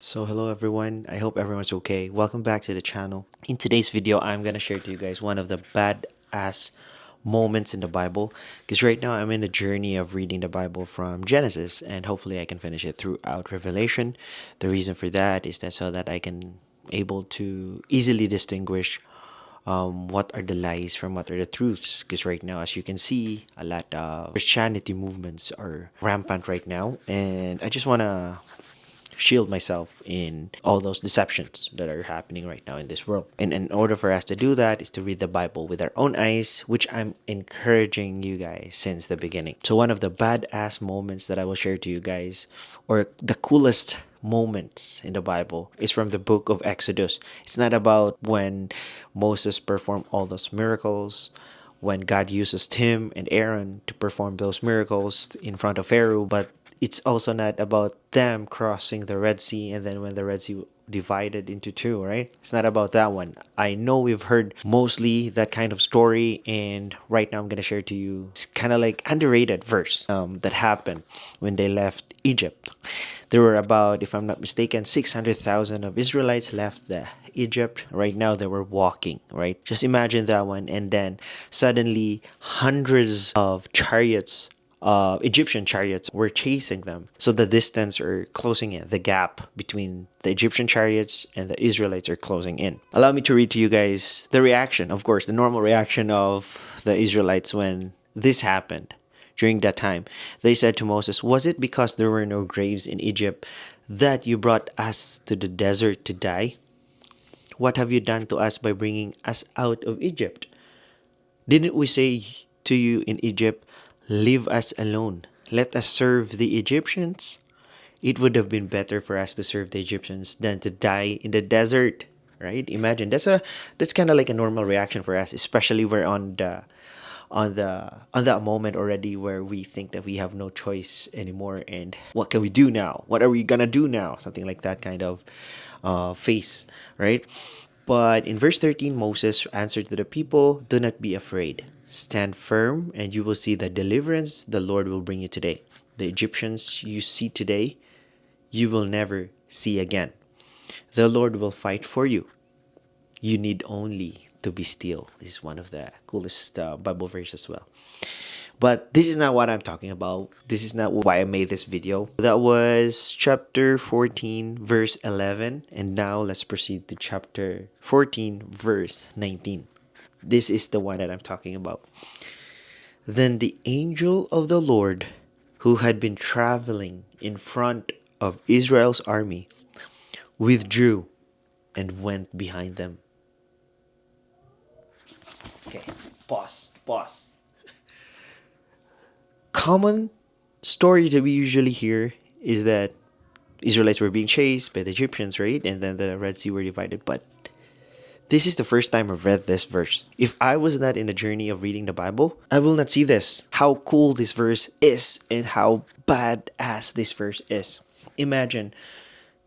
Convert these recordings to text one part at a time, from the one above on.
So hello everyone, I hope everyone's okay. Welcome back to the channel. In today's video, I'm gonna share to you guys one of the badass moments in the Bible. Because right now I'm in a journey of reading the Bible from Genesis and hopefully I can finish it throughout Revelation. The reason for that is that so that I can able to easily distinguish what are the lies from what are the truths. Because right now, as you can see, a lot of Christianity movements are rampant right now, and I just wanna shield myself in all those deceptions that are happening right now in this world. And in order for us to do that is to read the Bible with our own eyes, which I'm encouraging you guys since the beginning. So one of the badass moments that I will share to you guys, or the coolest moments in the Bible, is from the book of Exodus. It's not about when Moses performed all those miracles, when God uses him and Aaron to perform those miracles in front of Pharaoh, but it's also not about them crossing the Red Sea and then when the Red Sea divided into two, right? It's not about that one. I know we've heard mostly that kind of story, and right now I'm gonna share to you. It's kind of like underrated verse that happened when they left Egypt. There were about, if I'm not mistaken, 600,000 of Israelites left the Egypt. Right now they were walking, right? Just imagine that one, and then suddenly hundreds of chariots, Egyptian chariots, were chasing them. So the distance are closing in. The gap between the Egyptian chariots and the Israelites are closing in. Allow me to read to you guys the reaction, of course, the normal reaction of the Israelites when this happened. During that time, they said to Moses, "Was it because there were no graves in Egypt that you brought us to the desert to die? What have you done to us by bringing us out of Egypt? Didn't we say to you in Egypt, 'Leave us alone, let us serve the Egyptians'? It would have been better for us to serve the Egyptians than to die in the desert." Right? Imagine that's kind of like a normal reaction for us, especially we're on that moment already where we think that we have no choice anymore, and what can we do now? What are we gonna do now? Something like that kind of face, right? But in verse 13, Moses answered to the people, "Do not be afraid. Stand firm, and you will see the deliverance the Lord will bring you today. The Egyptians you see today, you will never see again. The Lord will fight for you. You need only to be still." This is one of the coolest Bible verses as well. But this is not what I'm talking about. This is not why I made this video. That was chapter 14, verse 11. And now let's proceed to chapter 14, verse 19. This is the one that I'm talking about. "Then the angel of the Lord, who had been traveling in front of Israel's army, withdrew and went behind them." Okay, pause. Common story that we usually hear is that Israelites were being chased by the Egyptians, right? And then the Red Sea were divided. But this is the first time I've read this verse. If I was not in the journey of reading the Bible, I will not see this. How cool this verse is and how badass this verse is. Imagine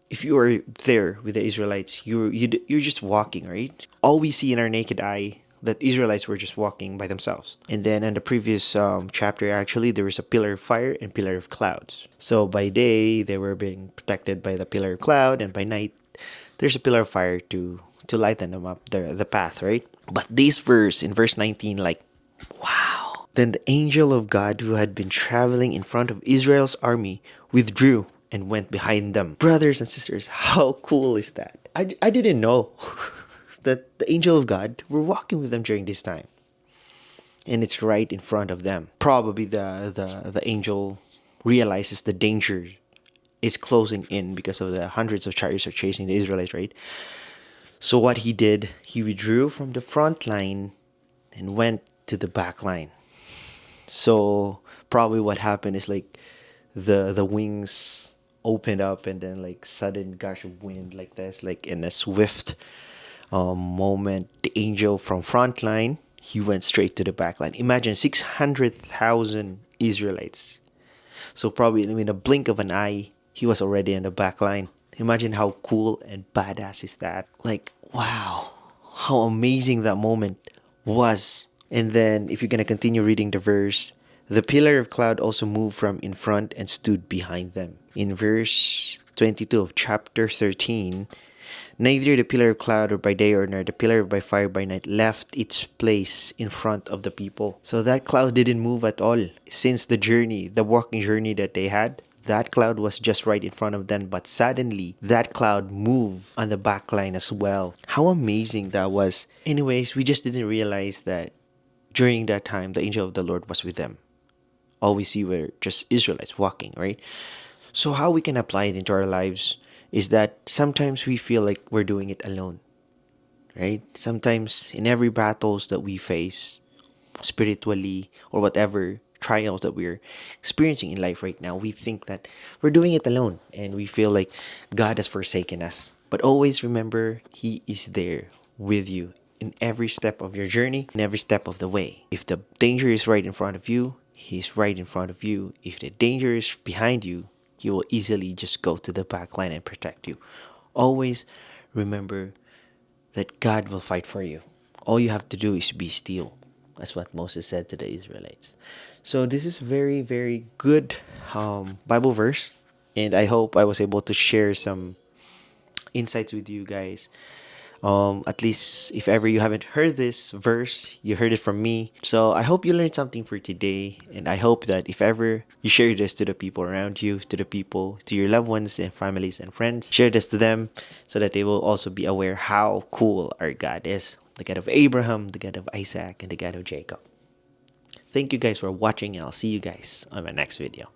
if you are there with the Israelites, you're just walking, right? All we see in our naked eye that Israelites were just walking by themselves. And then in the previous chapter, actually, there was a pillar of fire and pillar of clouds. So by day, they were being protected by the pillar of cloud, and by night, there's a pillar of fire to lighten them up the path, right? But this verse in verse 19, like, wow. "Then the angel of God who had been traveling in front of Israel's army withdrew and went behind them." Brothers and sisters, how cool is that? I didn't know that the angel of God were walking with them during this time. And it's right in front of them. Probably the angel realizes the danger is closing in because of the hundreds of chariots are chasing the Israelites, right? So what he did, he withdrew from the front line and went to the back line. So probably what happened is like the wings opened up and then like sudden gush of wind like this, like in a swift moment, the angel from front line, he went straight to the back line. Imagine 600,000 Israelites. So probably in a blink of an eye, he was already in the back line. Imagine how cool and badass is that. Like, wow, how amazing that moment was. And then if you're going to continue reading the verse, "The pillar of cloud also moved from in front and stood behind them." In verse 22 of chapter 13, neither the pillar of cloud or by day or nor the pillar by fire by night left its place in front of the people. So that cloud didn't move at all. Since the journey, the walking journey that they had, that cloud was just right in front of them, but suddenly that cloud moved on the back line as well. How amazing that was. Anyways, we just didn't realize that during that time, the angel of the Lord was with them. All we see were just Israelites walking, right? So how we can apply it into our lives is that sometimes we feel like we're doing it alone, right? Sometimes in every battles that we face, spiritually or whatever trials that we're experiencing in life right now, we think that we're doing it alone and we feel like God has forsaken us. But always remember, He is there with you in every step of your journey, in every step of the way. If the danger is right in front of you, He's right in front of you. If the danger is behind you, He will easily just go to the back line and protect you. Always remember that God will fight for you. All you have to do is be still. That's what Moses said to the Israelites. So this is very, very good Bible verse. And I hope I was able to share some insights with you guys. At least if ever you haven't heard this verse, you heard it from me. So I hope you learned something for today. And I hope that if ever you share this to the people around you, to the people, to your loved ones and families and friends, share this to them so that they will also be aware how cool our God is. The God of Abraham, the God of Isaac, and the God of Jacob. Thank you guys for watching, and I'll see you guys on my next video.